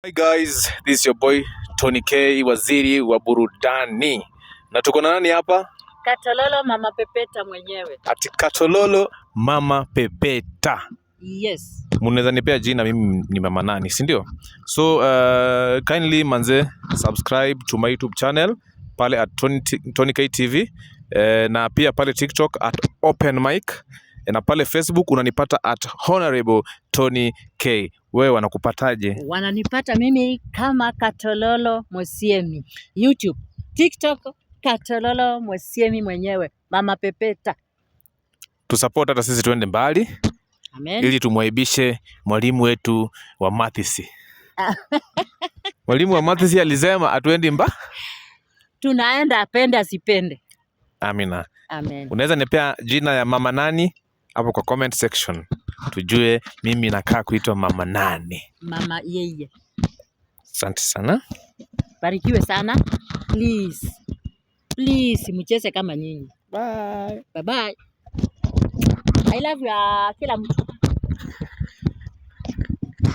Hi guys, this is your boy Tony K, waziri wa burudani. Na tuko na nani hapa? Katololo Mama Pepeta mwenyewe. Ati Katololo Mama Pepeta. Yes. Munaweza nipea jina mimi ni mama nani, si ndio? So kindly manze subscribe to my YouTube channel pale at Tony K TV na pia pale TikTok at Open Mic na pale Facebook unanipata at Honorable Tony K. Wewe wanakupataje? Wananipata mimi kama Katololo Mosiemi. YouTube, TikTok, Katololo Mosiemi mwenyewe, Mama Pepeta. Tusupport hata sisi tuende mbali. Amen. Ili tumwaibishe mwalimu wetu wa mathisi. Mwalimu wa mathisi alisema atuendi Tunaenda apende asipende. Amina. Amen. Unaweza nipea jina ya mama nani hapo kwa comment section. Tujue mimi nakaa kuitwa mama nani. Mama yeye. Asante sana. Barikiwe sana. Please. Please mcheze kama nyinyi. Bye. Bye bye. I love you kila mtu.